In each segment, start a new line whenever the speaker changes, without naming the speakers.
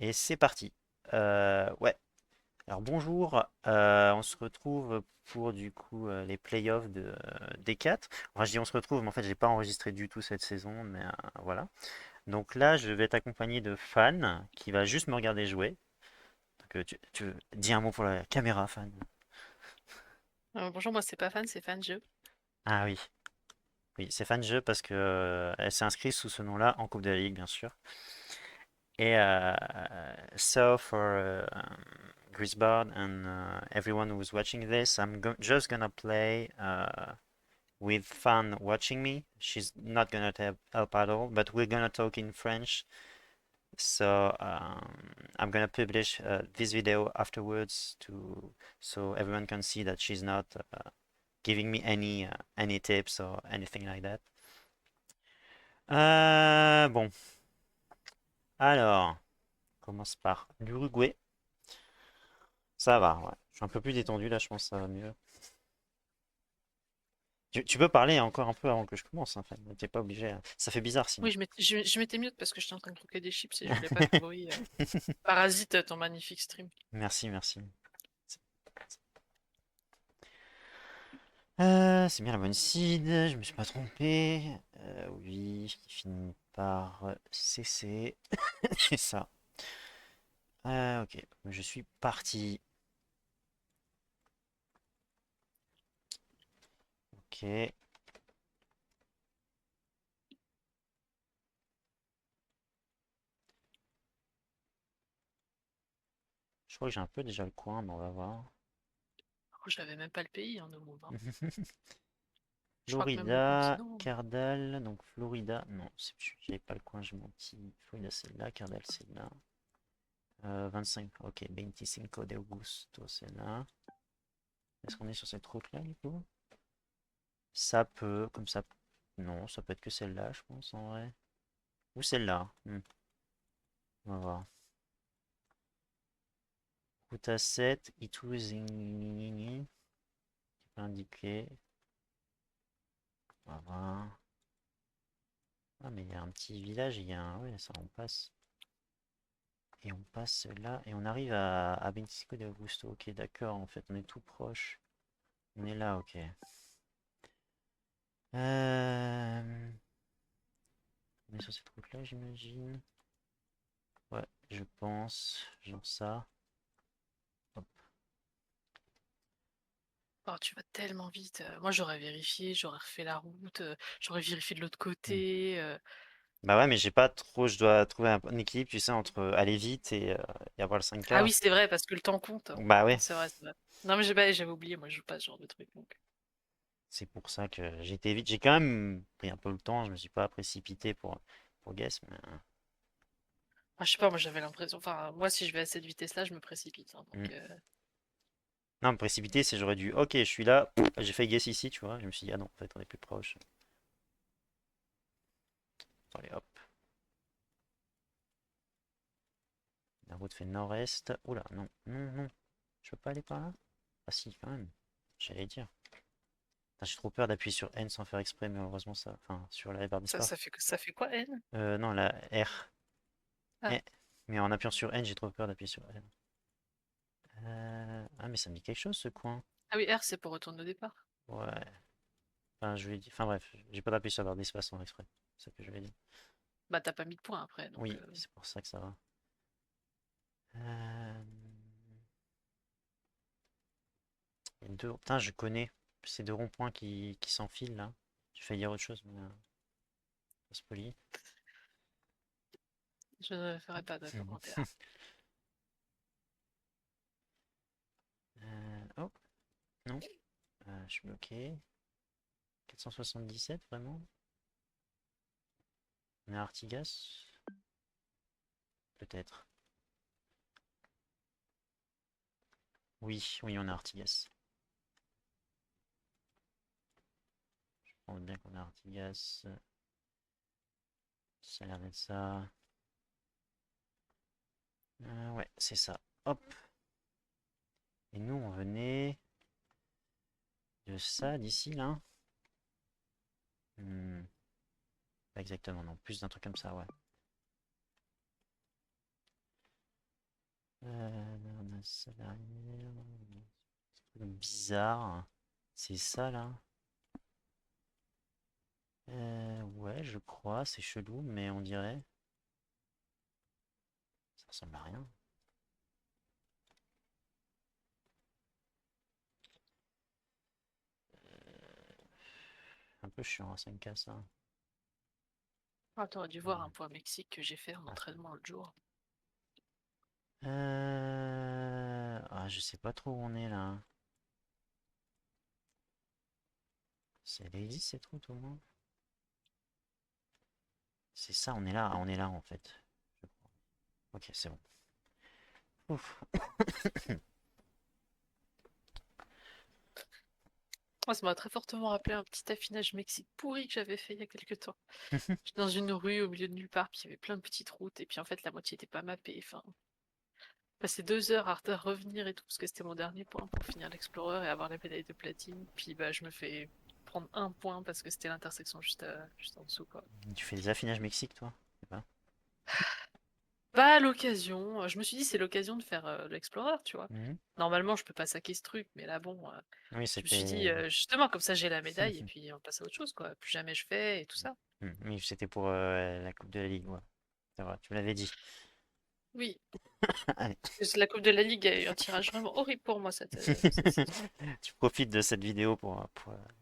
Et c'est parti. Ouais. Alors bonjour. On se retrouve pour du coup les playoffs de D4. Enfin, je dis on se retrouve, mais en fait j'ai pas enregistré du tout cette saison, mais voilà. Donc là, je vais être accompagné de Fan qui va juste me regarder jouer. Donc tu dis un mot pour la caméra, Fan.
Bonjour, moi c'est pas fan, c'est fan jeu.
Ah oui, oui, c'est Fan jeu parce que elle s'est inscrite sous ce nom-là en Coupe de la Ligue, bien sûr. Et so for Grisbard and everyone who's watching this, just gonna play with Fan watching me. She's not gonna help at all, but we're gonna talk in French. So I'm gonna publish this video afterwards to so everyone can see that she's not giving me any tips or anything like that. Bon, alors, on commence par l'Uruguay. Ça va, ouais. Je suis un peu plus détendu là, je pense que ça va mieux. Tu peux parler encore un peu avant que je commence, hein, enfin, t'es pas obligé, hein. Ça fait bizarre sinon.
Oui, je m'étais mute parce que j'étais en train de croquer des chips et je voulais pas que le bruit parasite ton magnifique stream.
Merci, merci. C'est bien la bonne seed, je me suis pas trompé. Oui, qui finit par CC. C'est ça. Ok, je suis parti. Ok. Je crois que j'ai un peu déjà le coin, mais on va voir.
Oh, je n'avais même pas le pays en au monde, hein. Je crois que même le
Florida,
continent.
Cardal, donc Florida, non, j'avais pas le coin, j'ai menti. Florida c'est là, Cardal c'est là. 25, ok, 25 de Augusto c'est là. Est-ce qu'on est sur cette route-là du coup? Ça peut, comme ça, non, ça peut être que celle-là, je pense en vrai. Ou celle-là. On va voir. Route A7, Itouzini, qui peut indiquer. On va voir. Ah, mais il y a un petit village, il y a un. Ouais, ça, on passe. Et on passe là, et on arrive à 25 de Augusto. Ok, d'accord, en fait, on est tout proche. On est là, ok. Euh, On est sur cette route-là, j'imagine. Ouais, je pense. Genre ça. Hop.
Oh, tu vas tellement vite. Moi, j'aurais vérifié, j'aurais refait la route, j'aurais vérifié de l'autre
Hmm.
côté.
Bah ouais, mais j'ai pas trop. Je dois trouver un bon équilibre, tu sais, entre aller vite et avoir le
Ah
5K.
oui, c'est vrai, parce que le temps compte, hein.
Bah ouais,
C'est vrai, c'est vrai. Non, mais j'avais oublié, moi, je joue pas ce genre de truc. Donc.
c'est pour ça que j'ai été vite. J'ai quand même pris un peu le temps, je me suis pas précipité pour Guess, mais.
Ah, je sais pas, moi, j'avais l'impression. Enfin, moi, si je vais à cette vitesse-là, je me précipite, hein,
Hmm.
donc,
Non, me précipiter, c'est j'aurais dû. Ok, je suis là, j'ai fait Guess ici, tu vois. Je me suis dit, ah non, en fait, on est plus proche. Allez, hop. La route fait nord-est. Oula, non, non, non. Je peux pas aller par là? Ah si, quand même. J'allais dire. Putain, j'ai trop peur d'appuyer sur N sans faire exprès, mais heureusement ça. Enfin, sur la barre disparaît.
ça fait quoi, N?
Non, la R.
Ah.
Eh. Mais en appuyant sur N, j'ai trop peur d'appuyer sur N. Ah, mais ça me dit quelque chose ce coin.
Ah oui, R, c'est pour retourner au départ.
Ouais. Enfin, je lui ai dit. Enfin, bref, j'ai pas d'appui sur la barre d'espace sans exprès. C'est ça que je lui ai dit.
Bah, t'as pas mis de point après, donc.
Oui, c'est pour ça que ça va. Euh... il y a deux. Putain, je connais ces deux ronds-points qui s'enfilent là. J'ai failli dire autre chose, mais pas spoiler.
Je ne ferai pas de commentaires.
Oh, non. Je suis bloqué. 477, vraiment? On est à Artigas? Peut-être. Oui, oui, on est à Artigas. Je pense bien qu'on est à Artigas. Ça a l'air d'être ça. Ouais, c'est ça. Hop. Et nous, on venait de ça, d'ici, là? Hmm, pas exactement, non. Plus d'un truc comme ça, ouais. ça derrière. Bizarre. C'est ça là? Ouais, je crois, c'est chelou, mais on dirait. Ça ressemble à rien. Un peu chiant à 5K ça.
Ah, t'aurais dû voir un point Mexique que j'ai fait en
Ah.
entraînement l'autre jour.
Ah, je sais pas trop où on est là. Elle existe cette route au moins? C'est ça, on est là en fait. Je crois. Ok, c'est bon. Ouf.
Moi, ça m'a très fortement rappelé un petit affinage Mexique pourri que j'avais fait il y a quelques temps. J'étais dans une rue au milieu de nulle part, puis il y avait plein de petites routes, et puis en fait, la moitié était pas mappée. Enfin, passer 2 heures à revenir et tout, parce que c'était mon dernier point pour finir l'Explorer et avoir la médaille de platine. Puis bah, je me fais prendre un point parce que c'était l'intersection juste en dessous, quoi.
Tu fais des affinages Mexique toi? Je sais pas.
Bah, à l'occasion, je me suis dit, c'est l'occasion de faire l'Explorer, tu vois.
Mhm.
Normalement, je peux pas saquer ce truc, mais là, bon,
Oui,
je me suis dit,
c'était.
justement, comme ça, j'ai la médaille, et puis on passe à autre chose, quoi. Plus jamais je fais, et tout ça.
Oui, c'était pour la Coupe de la Ligue, ouais. C'est vrai, tu me l'avais dit.
Oui,
Allez.
parce que la Coupe de la Ligue a eu un tirage vraiment horrible pour moi cette saison.
Tu profites de cette vidéo pour
Bah,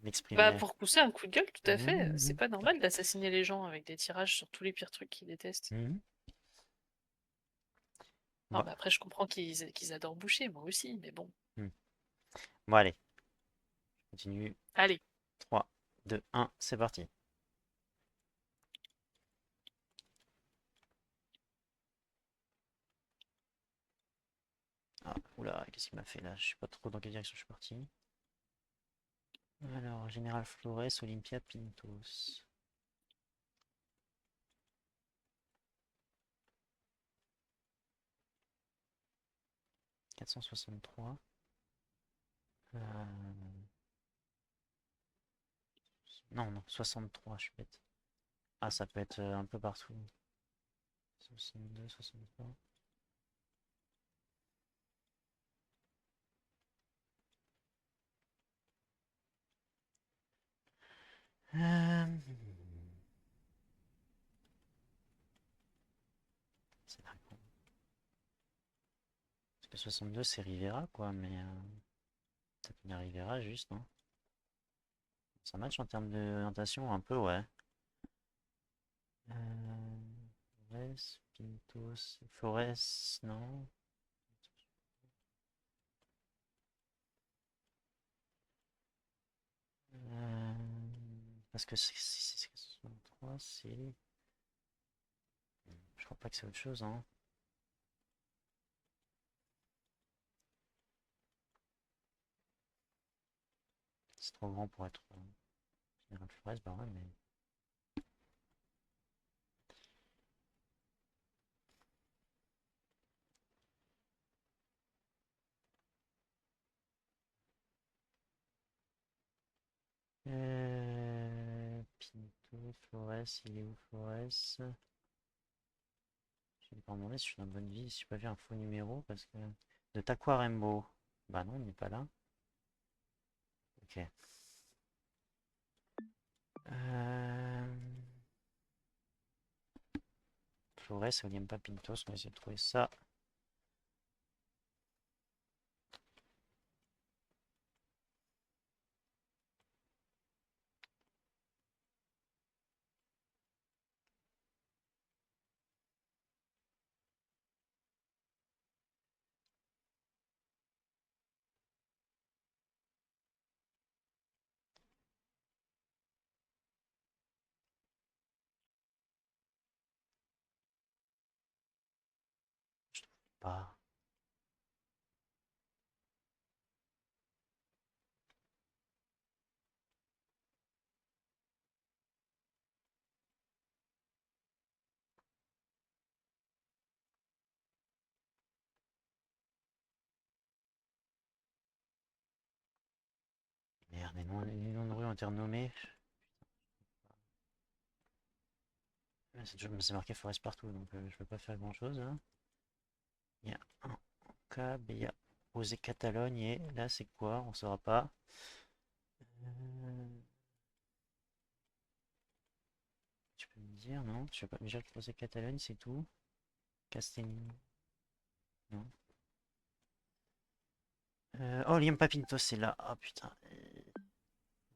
m'exprimer.
pour pousser un coup de gueule, tout à fait. C'est
Mhm.
pas normal d'assassiner les gens avec des tirages sur tous les pires trucs qu'ils détestent.
Mhm.
Non,
Bon.
mais après, je comprends qu'ils adorent boucher, moi aussi, mais bon.
Mhm. Bon, allez, continue.
Allez.
3, 2, 1, c'est parti. Ah, oula, qu'est-ce qu'il m'a fait là? Je sais pas trop dans quelle direction je suis parti. Alors, Général Flores, Olympia Pintos. 463. Euh, Non, non, 63, je suis bête. Ah, ça peut être un peu partout. 62, 63. Euh, C'est dingue. Parce que 62, c'est Rivera, quoi, mais peut-être bien Rivera, juste, non? Ça match en termes d'orientation, un peu, ouais. Flores, Pintos, Flores, non? Euh, Parce que 63, c'est... Je crois pas que c'est autre chose, hein. C'est trop grand pour être Général Flores, bah ouais, mais... Pinto, Flores, il est où Flores? Je vais pas demander si je suis dans la bonne vie, si j'ai pas vu un faux numéro, parce que... De Taquarembo. Bah non, il n'est pas là. Ok. Euh... Flores, Olimpa Pintos, on va essayer de trouver ça. Je trouve pas. Merde, les noms de rue ont été renommés. C'est marqué Forest partout, donc je peux pas faire grand chose, hein. Il y a un Mallorca, Béa, Rosé Catalogne et là c'est quoi? On saura pas. Euh, Tu peux me dire, non? Tu veux pas me dire que Rosé Catalogne c'est tout? Castagni, non? Oh, Liam Papinto c'est là. Ah putain.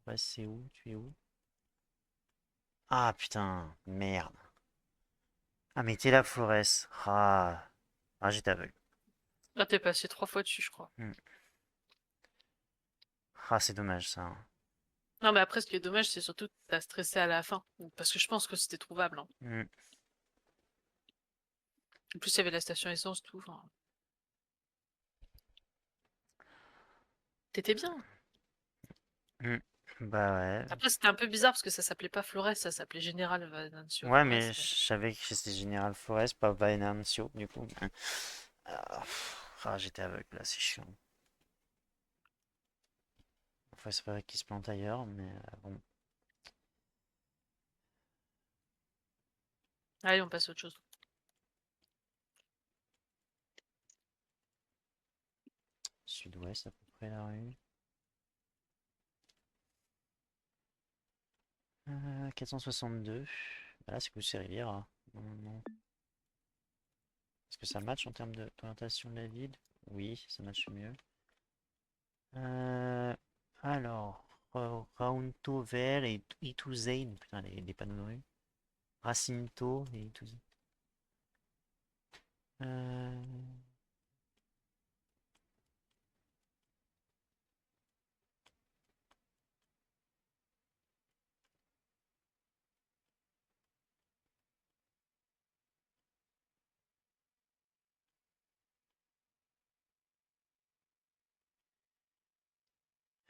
Ouais, c'est où? Tu es où? Ah putain, merde. Ah mais t'es là, Flores. Ah, j'étais aveugle.
Là, t'es passé 3 fois dessus, je crois.
Hmm. Ah, c'est dommage ça, hein.
Non, mais après, ce qui est dommage, c'est surtout que t'as stressé à la fin. Parce que je pense que c'était trouvable, hein.
Hmm,
En plus, il y avait la station essence, tout. Enfin, t'étais bien.
hmm. Bah ouais.
Après, c'était un peu bizarre parce que ça s'appelait pas Flores, ça s'appelait Général Venancio
Ouais,
Flores.
mais je
Mais...
savais que c'était Général Flores, pas Venancio, du coup. J'étais aveugle là, c'est chiant. Enfin, c'est pas vrai qu'il se plante ailleurs, mais bon.
Allez, on passe à autre chose.
Sud-ouest à peu près la rue. 462. Bah là, c'est que c'est Riviera. Non, non, non. Est-ce que ça match en termes d'orientation de la ville? Oui, ça match mieux. Euh, alors, Raunto vert et Ituzain. Putain, les panneaux de rue. Racinto et Ituzain. Euh,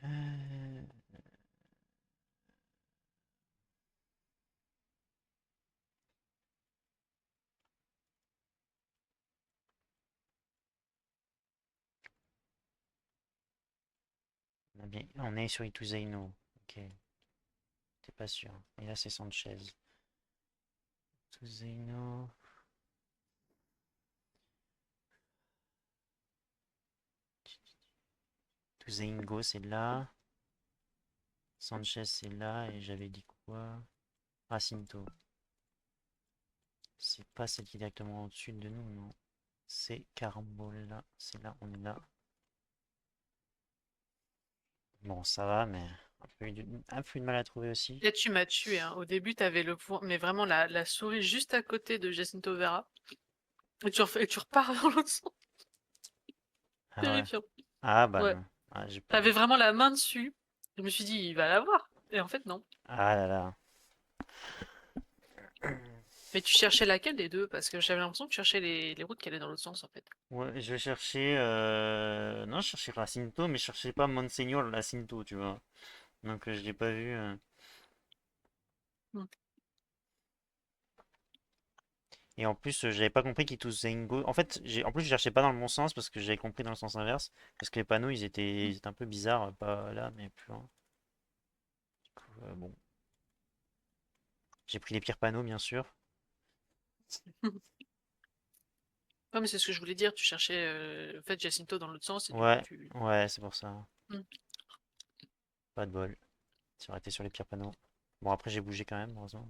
euh, on est sur Ituzaino. Ok, t'es pas sûr. Et là, c'est Sanchez. Ituzaino. Ituzaingo, c'est là. Sanchez, c'est là. Et j'avais dit quoi? Jacinto. C'est pas celle qui est directement au-dessus de nous, non. C'est Carambola. C'est là, on est là. Bon, ça va, mais un peu de mal à trouver aussi.
Là, tu m'as tué, hein. Au début, t'avais le point, mais vraiment la souris juste à côté de Jacinto Vera. Et tu repars dans l'autre sens.
Ah ouais.
Terrifiant.
Ah bah
Ouais.
non. Ah, j'ai pas.
T'avais vraiment la main dessus. Je me suis dit, il va l'avoir. Et en fait, non.
Ah là là.
Mais tu cherchais laquelle des deux? Parce que j'avais l'impression que tu cherchais les routes qui allaient dans l'autre sens, en fait.
Ouais, je vais chercher. Non, je cherchais Jacinto, mais je cherchais pas Monseigneur Jacinto, tu vois. Donc je l'ai pas vu.
Hmm.
Et en plus, j'avais pas compris qu'Ituzaingo. En fait, en plus, je cherchais pas dans le bon sens parce que j'avais compris dans le sens inverse. Parce que les panneaux, ils étaient un peu bizarres, pas là, mais plus loin. Du coup, bon. J'ai pris les pires panneaux, bien sûr.
Ouais, mais c'est ce que je voulais dire. Tu cherchais, en fait, Jacinto dans l'autre sens et du coup,
Ouais,
tu.
ouais, c'est pour ça.
Hmm.
Pas de bol. Ça aurait été sur les pires panneaux. Bon, après, j'ai bougé quand même, heureusement.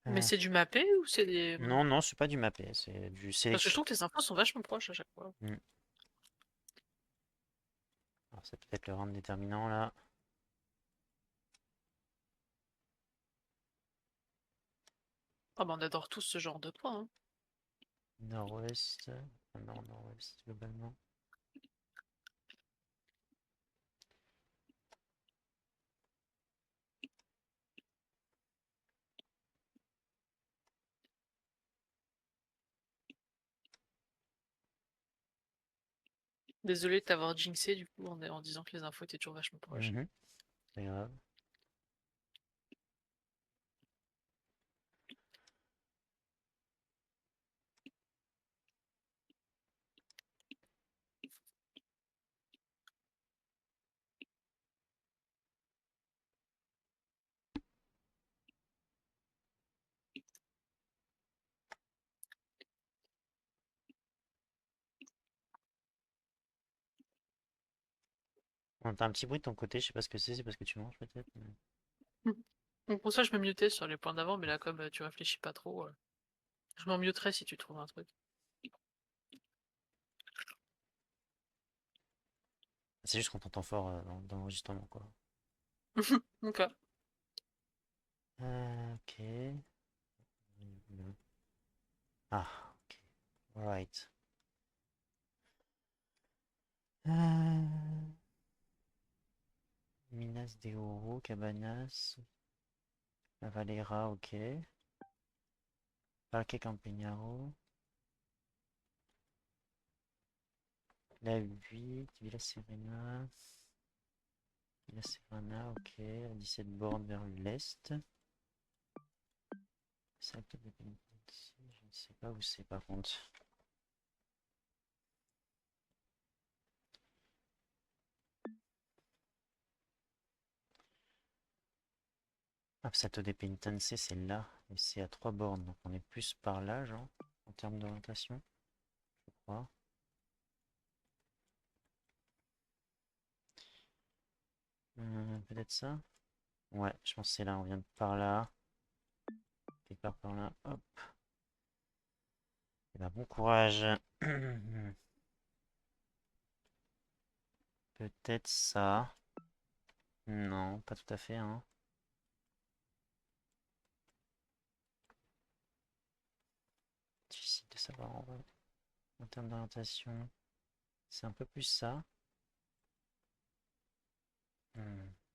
Mais
Euh,
c'est du mappé ou c'est des.
non, non, c'est pas du mappé, c'est du
Parce que je
sélection.
trouve que les infos sont vachement proches à chaque fois.
Hmm. Alors, c'est peut-être le round déterminant là.
Ah bah on adore tous ce genre de points, hein.
Nord-ouest. Non, nord-ouest, globalement.
Désolé de t'avoir jinxé du coup en disant que les infos étaient toujours vachement proches.
Mhm, c'est grave. On entend un petit bruit de ton côté, je sais pas ce que c'est parce que tu manges peut-être.
Mm. Donc pour ça, je me mutais sur les points d'avant, mais là, comme tu réfléchis pas trop, je m'en muterai si tu trouves un truc.
C'est juste qu'on t'entend fort dans l'enregistrement, quoi.
Ok.
Ok. Ah, ok. Alright. Minas de Oro, Cabanas, La Valera, ok. Parque Campeñaro, la 8, Villa Serena, Villa Serena, ok. La 17 borne vers l'est. Salto de Penitenzi, je ne sais pas où c'est par contre. Ah, Salto de Penitenzi, c'est là. Et c'est à 3 bornes, donc on est plus par là, genre, en termes d'orientation, je crois. Peut-être ça? Ouais, je pense que c'est là, on vient de par là. Quelque part par là, hop. Et ben, bon courage. Peut-être ça. Non, pas tout à fait, hein. Difficile de savoir en vrai. En termes d'orientation, c'est un peu plus ça.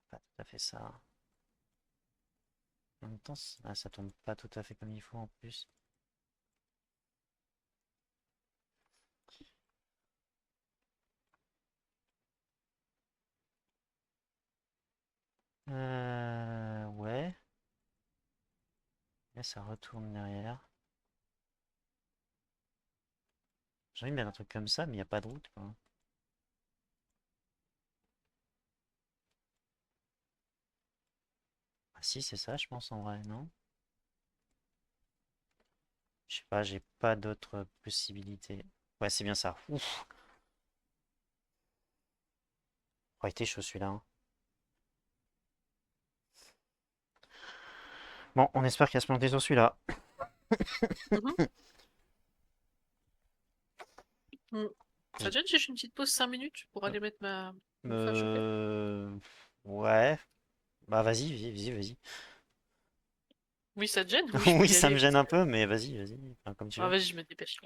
Pas tout à fait ça. En même temps, ah, ça tombe pas tout à fait comme il faut en plus. Ouais. Là, ça retourne derrière. J'ai envie de mettre un truc comme ça, mais il n'y a pas de route, quoi. Ah si, c'est ça, je pense, en vrai, non? Je sais pas, j'ai pas d'autres possibilités. Ouais, c'est bien ça. Ouf. Oh, il était chaud celui-là, hein. Bon, on espère qu'il va se planter sur celui-là.
Mhm. Mm. Ça te gêne si je fais une petite pause 5 minutes pour aller mettre mon feu à chauffer?
Euh... Ouais. Bah vas-y, vas-y.
Oui, ça te gêne? Oui, je peux
Oui,
y
ça me
aller
gêne
vite
un
fait.
peu, mais vas-y. Enfin, comme tu
Ah,
veux.
vas-y, je me dépêche.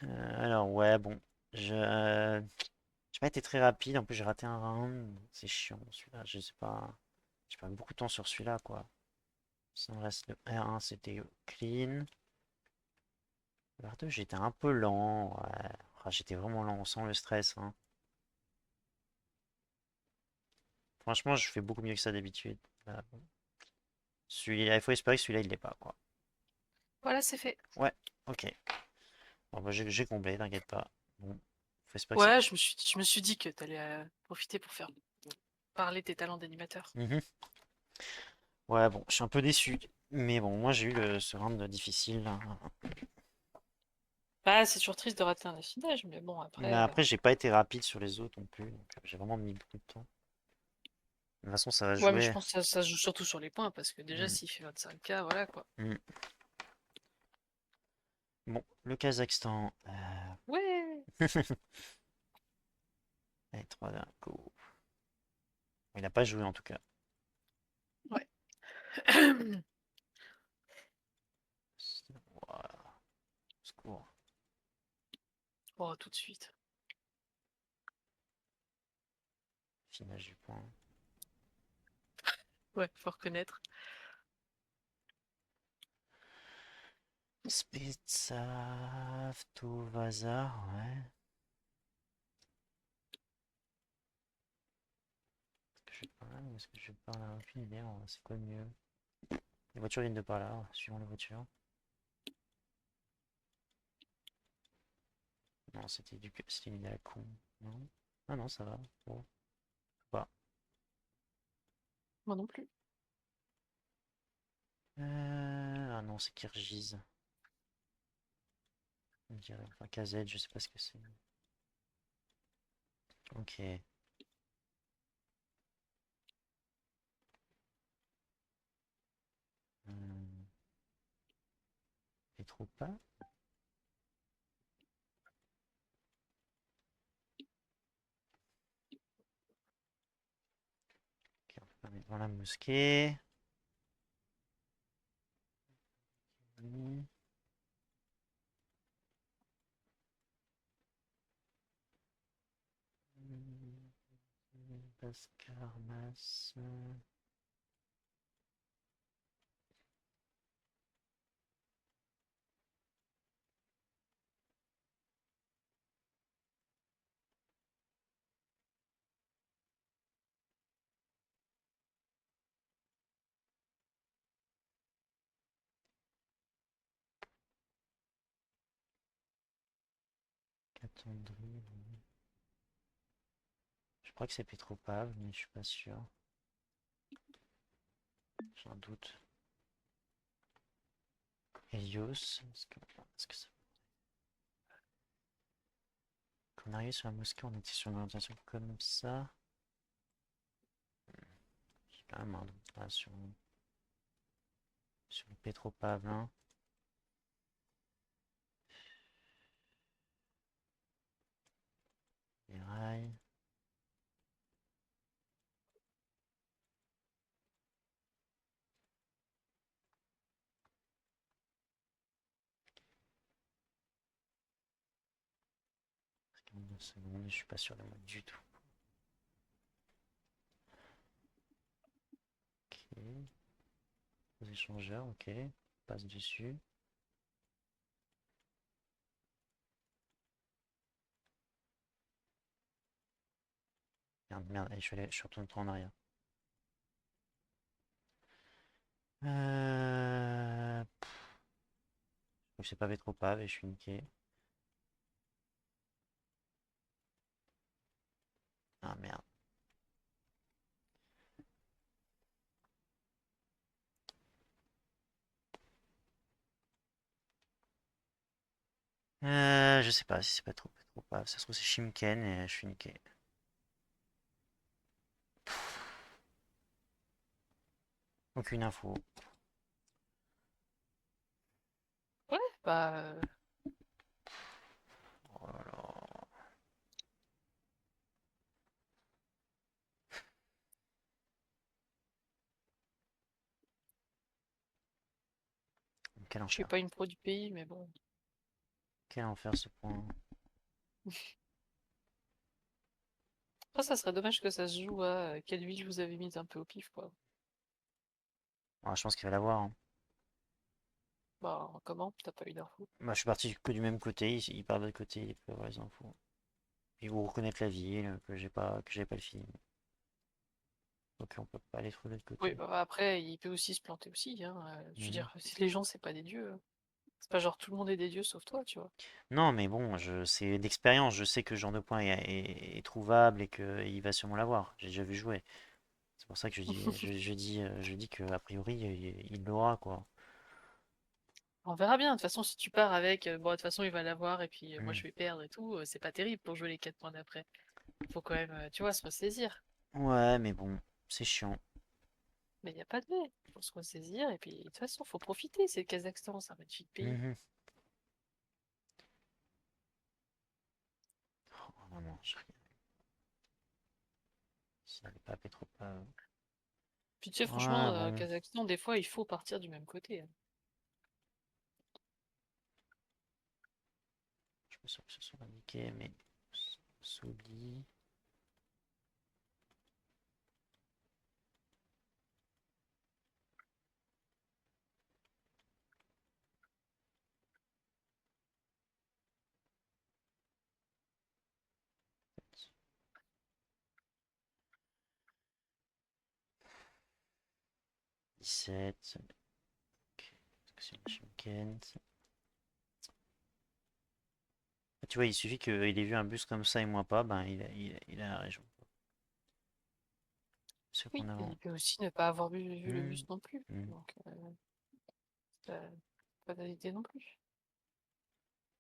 Alors ouais, bon. J'ai pas été très rapide, en plus j'ai raté un round. C'est chiant celui-là, je sais pas. J'ai pas beaucoup de temps sur celui-là, quoi. Ça me reste le R1, c'était clean. Le R2, j'étais un peu lent, ouais. Ah, j'étais vraiment lent, sans le stress, hein. Franchement, je fais beaucoup mieux que ça d'habitude. Là, bon. Celui-là, il faut espérer que celui-là, il l'est pas, quoi.
Voilà, c'est fait.
Ouais, ok. Bon, bah, j'ai comblé, t'inquiète pas. Bon, faut espérer que ça.
Ouais, je me suis dit que t'allais profiter pour faire parler tes talents d'animateur.
Mhm. Ouais, bon, je suis un peu déçu. Mais bon, moi j'ai eu ce round difficile, là.
Bah, c'est toujours triste de rater un affinage, mais bon,
Mais
après.
après, j'ai pas été rapide sur les autres non plus. Donc j'ai vraiment mis beaucoup de temps. De toute façon, ça va
Ouais, mais je
jouer.
pense que ça se joue surtout sur les points, parce que déjà,
Mm,
s'il fait 25K, voilà quoi.
mm. Bon, le Kazakhstan.
Ouais!
Allez, 3 d'un coup. Il a pas joué en tout cas.
Ouais.
Ouah, secours.
Oh, tout de suite.
Finage du point.
Ouais, faut reconnaître.
Spitsav, Vaza, ouais. Est-ce que je vais par là ou est-ce que je vais par là? Aucune idée, c'est quoi le mieux? Les voitures viennent de par là, suivant les voitures. Non, c'était une idée à la con. Non? Ah non, ça va. Bon, pas.
Moi non plus.
Ah non, c'est Kirgiz. On dirait. Enfin, KZ, je sais pas ce que c'est. Ok. Hmm, Petropavl. Ok, on peut pas mettre dans la mosquée. Hmm, Bascarnas. 4 Je crois que c'est Petropavl, mais je suis pas sûr. J'ai un doute. Helios. Est-ce que ça... Quand on arrivait sur la mosquée, on était sur une orientation comme ça. J'ai quand même un doute là sur le Petropavl, hein. Les rails. Une seconde, je suis pas sûr de moi du tout. Ok. Aux échangeurs, ok. Passe dessus. Merde, merde, allez, je suis retourné trop en arrière. Euh... Je sais pas Petropavl et je suis niqué. Ah merde. Je sais pas si c'est pas trop Petropavl. Ça se trouve c'est Shimken et je suis niqué. Aucune info.
Ouais, bah,
Oh là là. Quel
je suis
enfer.
pas une pro du pays, mais bon.
Quel enfer ce point.
Après, ça serait dommage que ça se joue à quelle ville vous avez mise un peu au pif, quoi.
Ah, je pense qu'il va l'avoir, hein.
Bah, comment? T'as pas eu d'infos?
Moi, je suis parti que du même côté. Il part de l'autre côté. Il peut avoir les infos. Ils vont reconnaître la ville que j'avais pas le film. Ok, on peut pas aller trop de l'autre
Oui,
côté.
bah, après, il peut aussi se planter aussi, hein. Je veux
Mhm.
dire, si les gens, c'est pas des dieux, hein. C'est pas genre tout le monde est des dieux sauf toi, tu vois.
Non, mais bon, c'est d'expérience. Je sais que ce genre de point est trouvable et qu'il va sûrement l'avoir. J'ai déjà vu jouer. C'est pour ça que je dis que a priori, il l'aura, quoi.
On verra bien. De toute façon, si tu pars avec, bon, de toute façon, il va l'avoir et puis moi,
Hmm.
je vais perdre et tout, c'est pas terrible pour jouer les 4 points d'après. Faut quand même, tu vois, se ressaisir.
Ouais, mais bon, c'est chiant.
Mais il n'y a pas de mais. Faut se ressaisir et puis de toute façon, faut profiter. C'est le Kazakhstan, c'est un magnifique pays.
Mhm. Oh, vraiment, si elle n'est pas trop pas.
Puis tu sais, franchement,
Ouais, bon,
Kazakhstan, des fois, il faut partir du même côté, hein.
je me souviens que ce soit indiqué, mais s'oublie. 17. Ok. Shimkent. Tu vois, il suffit qu'il ait vu un bus comme ça et moi pas, ben il a la région. Ce
Oui,
qu'on
et
a.
il peut aussi ne pas avoir vu le
Hmm,
bus non plus.
hmm.
Donc, ça- pas d'idée non plus.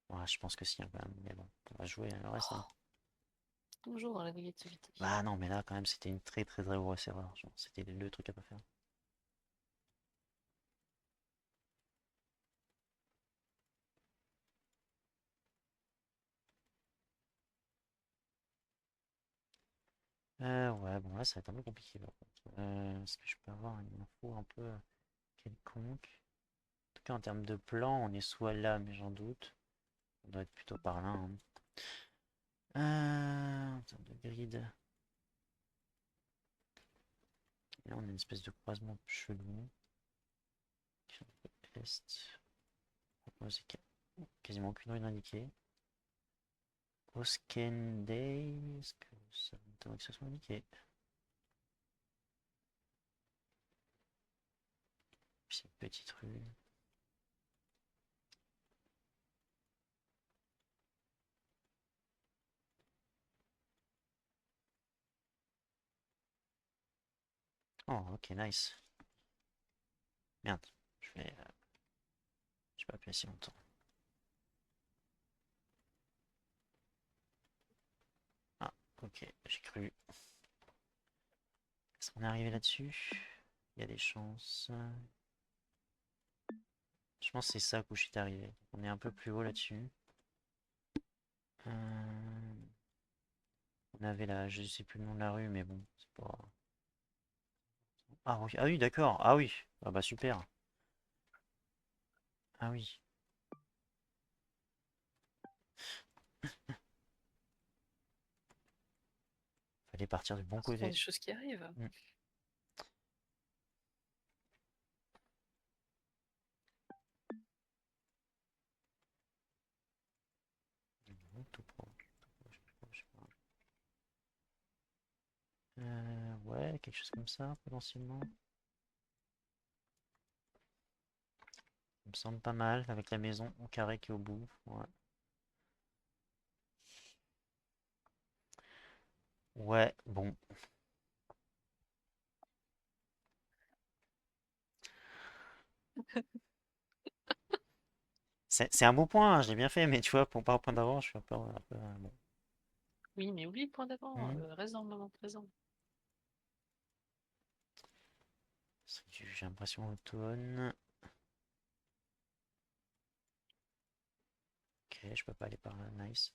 Ouais, je pense que si, hein, quand même. Mais bon, on va jouer le reste, hein.
Toujours dans la négativité.
Bah non, mais là, quand même, c'était une très très très grosse erreur. Genre, c'était le truc à pas faire. Ouais, bon, là, ça va être un peu compliqué, par contre. Est-ce que je peux avoir une info un peu quelconque? En tout cas, en termes de plan, on est soit là, mais j'en doute. On doit être plutôt par là, hein. En termes de grid, là, on a une espèce de croisement chelou. Est. Ouais, c'est quasiment aucune rue indiquée. Oskendey, est-ce que ça m'étonnerait que ça soit indiqué? Puis c'est une petite rue. Oh, ok, nice. Merde, je vais pas appeler si longtemps. Ah, ok, j'ai cru. Est-ce qu'on est arrivé là-dessus? Il y a des chances. Je pense que c'est ça où je suis arrivé. On est un peu plus haut là-dessus. Euh, On avait là, je sais plus le nom de la rue, mais bon, c'est pas. Ah oui, d'accord. Ah oui. Ah bah super. Ah oui. Fallait partir du bon
Ce sont
côté.
des choses qui arrivent.
Hmm. Tout pro, je sais pas, je sais pas. Ouais, quelque chose comme ça, potentiellement. Ça me semble pas mal, avec la maison au carré qui est au bout. Ouais. Ouais, bon. C'est un beau point, hein, je l'ai bien fait, mais tu vois, pour pas au point d'avant, je suis un peu, bon.
Oui, mais oublie le point d'avant.
Hmm.
Reste dans le moment présent.
J'ai l'impression automne. Ok, je peux pas aller par là, nice.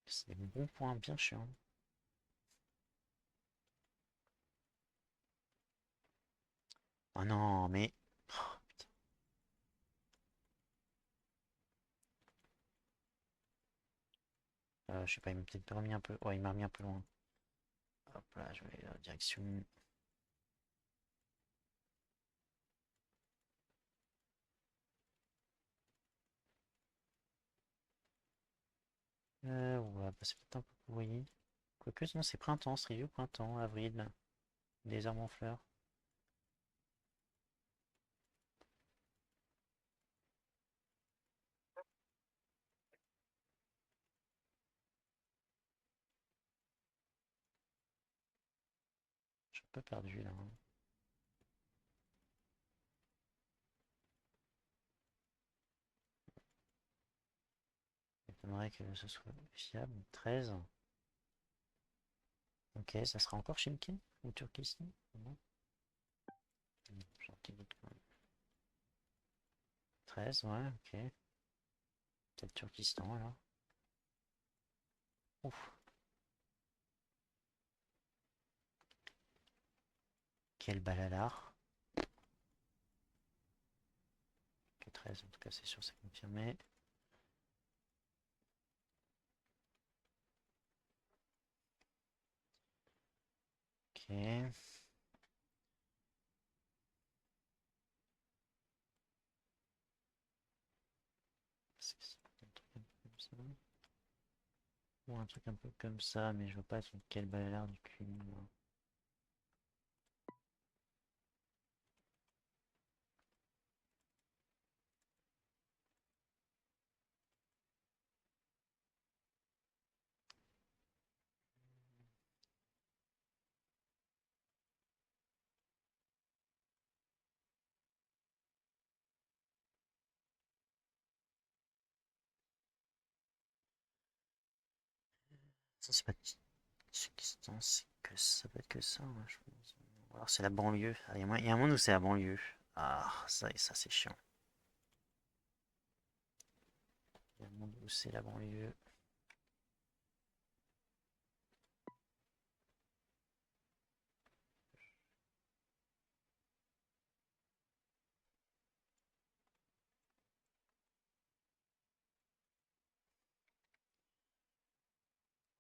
C'est des bons points bien chiants. Oh non, mais. Oh, putain. Je sais pas, il m'a peut-être remis un peu. Ouais, il m'a remis un peu loin. Hop là, je vais aller dans la direction. Ouais, bah, c'est peut-être un peu pourri. Quoique, sinon, c'est printemps, c'est vieux printemps, avril. Des arbres en fleurs. Je suis un peu perdu là, hein. J'aimerais que ce soit fiable. 13. Ok, ça sera encore Shimkin ou Turkistan? Non. Gentil, 13, ouais, ok. Peut-être Turkistan alors. Ouf, quel balalard. Ok, 13, en tout cas, c'est sûr, c'est confirmé. Ok. Est-ce que c'est un truc un peu comme ça? Ou un truc un peu comme ça, mais je veux pas être quel balalard du cul, moi. Ça, c'est pas Tchékistan, c'est que ça peut être que ça, hein, je pense. Ou alors c'est la banlieue. Ah, il y a un monde où c'est la banlieue. Ah, ça c'est chiant. Il y a un monde où c'est la banlieue.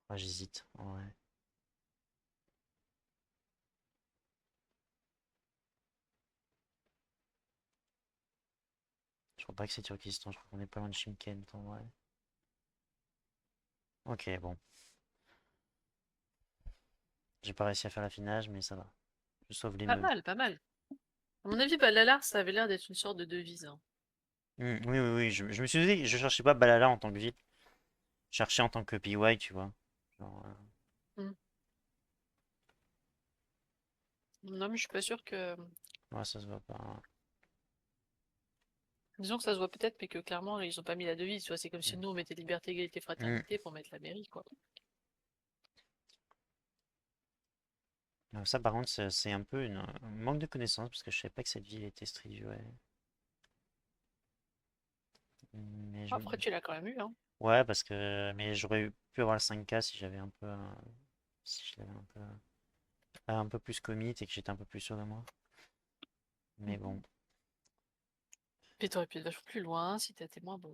Ah, j'hésite. Ouais. Je crois pas que c'est Turkestan, je crois qu'on est pas loin de Chimkent en vrai. Ok, bon. J'ai pas réussi à faire l'affinage, mais ça va. Je sauve les
Pas
nœuds.
mal, pas mal. À mon avis, Balalar, ça avait l'air d'être une sorte de devise, hein.
Oui, oui, oui. Je me suis dit, je cherchais pas Balala en tant que ville. Je cherchais en tant que PY, tu vois. Genre,
Hmm. Non, mais je suis pas sûre que.
ouais, ça se voit pas, hein.
Disons que ça se voit peut-être, mais que clairement, ils ont pas mis la devise. Tu vois, c'est comme si nous, on mettait liberté, égalité,
Mm.
fraternité pour mettre la mairie, quoi.
Ça, par contre, c'est un peu un manque de connaissances parce que je savais pas que cette ville était Street ouais. Mais je...
Après, tu l'as quand même eu, hein.
Ouais, parce que mais j'aurais pu avoir le 5K si j'avais un peu si je l'avais un peu plus commit et que j'étais un peu plus sûr de moi. Mais bon.
Mhm. Puis t'aurais pu être vachement plus loin si t'étais moins bon.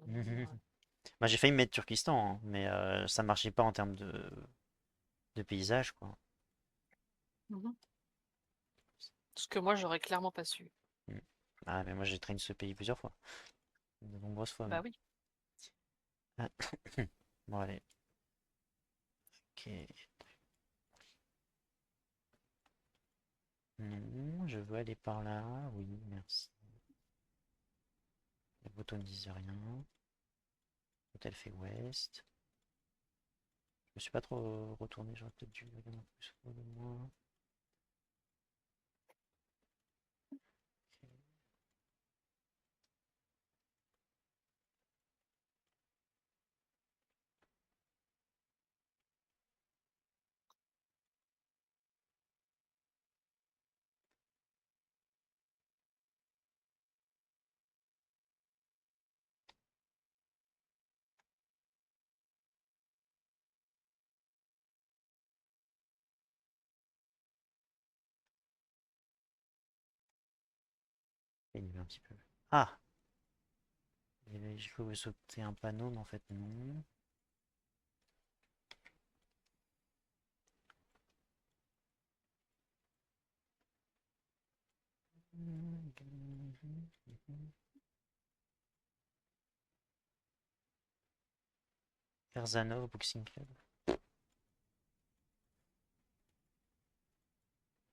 Bah, j'ai failli mettre Turkestan, hein, mais ça marchait pas en termes de paysage, quoi.
Mhm. Ce que moi, j'aurais clairement pas su.
Mm. Ah, mais moi j'ai traîné ce pays plusieurs fois. De nombreuses fois
Bah
même.
oui.
Ah. Bon, allez. Ok. Non, je veux aller par là. Oui, merci. Les boutons ne disent rien. Hôtel fait ouest. Je me suis pas trop retourné, j'aurais peut-être dû regarder un peu plus autour de moi. Il y avait un petit peu. Ah! J'ai cru sauter un panneau, mais en fait non. Karzanov Boxing Club.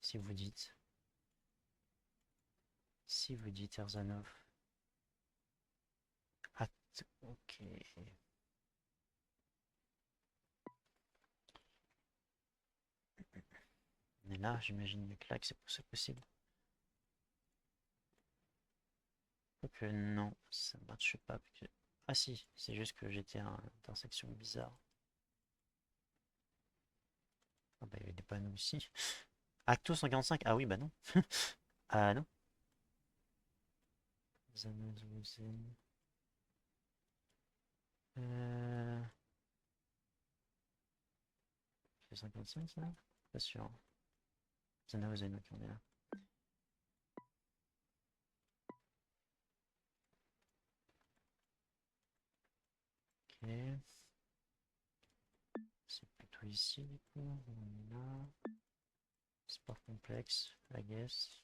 Si vous dites. Si vous dites Erzanov. Ah, ok. Mais là, j'imagine que là que c'est possible. Que non, ça marche pas. Ah si, c'est juste que j'étais à une intersection bizarre. Ah bah il y avait des panneaux aussi. Acto 145, ah oui bah non. Ah non. Zanozozen. Euh... C'est 55 ça? Pas sûr. Zanozozen, ok on est là. Ok. C'est plutôt ici du coup. On a sport complexe, I guess.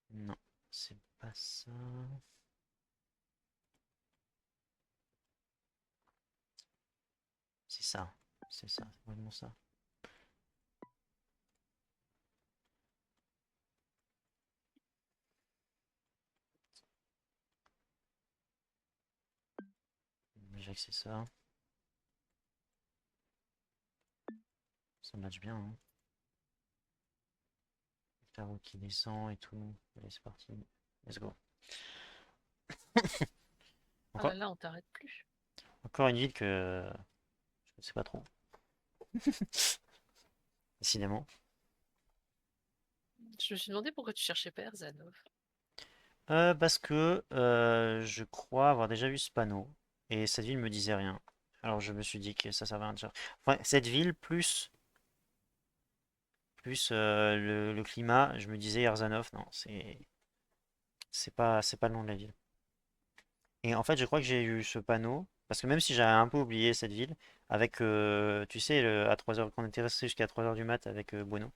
Non, c'est pas ça. C'est ça. C'est ça, c'est vraiment ça. Déjà que c'est ça. Ça match bien, hein. Carreau qui descend et tout. Allez, c'est parti. Let's go.
Ah
Encore?
là là, on t'arrête plus.
encore une ville que je ne sais pas trop, décidément.
Je me suis demandé pourquoi tu cherchais pas Erzanov.
Parce que je crois avoir déjà vu ce panneau et cette ville me disait rien. Alors je me suis dit que ça servait à rien de chercher. Enfin, cette ville plus le climat, je me disais Erzanov, non, c'est pas le nom de la ville. Et en fait, je crois que j'ai eu ce panneau parce que même si j'avais un peu oublié cette ville, avec tu sais à 3 heures, quand on était resté jusqu'à 3 heures du mat avec Bueno,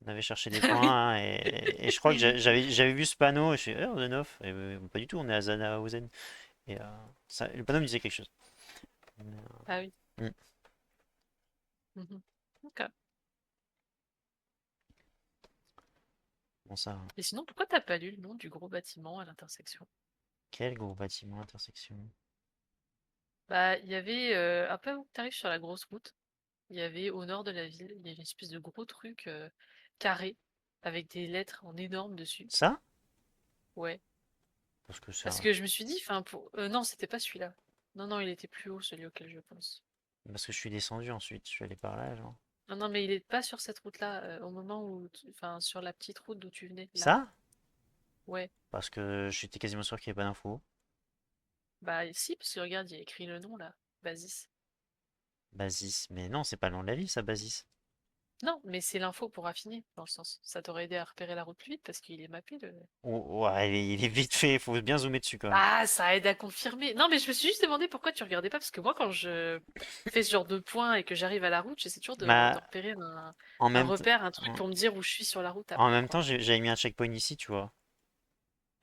on avait cherché des
Oui,
points, hein, et je crois que
oui.
j'avais vu ce panneau et je suis Erzanov, et pas du tout, on est à Zanahozen. Et le panneau me disait quelque chose. Mais,
Ah oui.
hmm,
Mhm. Ok.
bon ça, hein.
Et sinon, pourquoi t'as pas lu le nom du gros bâtiment à l'intersection?
Quel gros bâtiment intersection.
Bah, il y avait, un peu avant que t'arrives sur la grosse route, il y avait au nord de la ville, il y avait une espèce de gros truc carré avec des lettres en énorme dessus.
Ça?
Ouais.
Parce que
Parce
ça.
que je me suis dit, enfin, non, c'était pas celui-là. Non, non, il était plus haut, celui auquel je pense.
Parce que je suis descendu ensuite, je suis allé par là, genre.
Non, non, mais il est pas sur cette route-là, au moment où, enfin, sur la petite route d'où tu venais, là.
Ça?
Ouais.
Parce que j'étais quasiment sûr qu'il n'y avait pas d'infos.
Bah, si, parce que regarde, il y a écrit le nom, là. Basis.
Basis. Mais non, c'est pas le nom de la ville, ça, Basis.
Non, mais c'est l'info pour affiner, dans le sens. Ça t'aurait aidé à repérer la route plus vite, parce qu'il est mappé, le.
Oh, ouais, il est vite fait, faut bien zoomer dessus quand même.
Ah, ça aide à confirmer. Non, mais je me suis juste demandé pourquoi tu regardais pas, parce que moi, quand je fais ce genre de point et que j'arrive à la route, j'essaie toujours de
Bah,
repérer
en
un
même, t-
repère, un truc
en,
pour me dire où je suis sur la route
en
après,
même temps,
quoi.
j'avais mis un checkpoint ici, tu vois.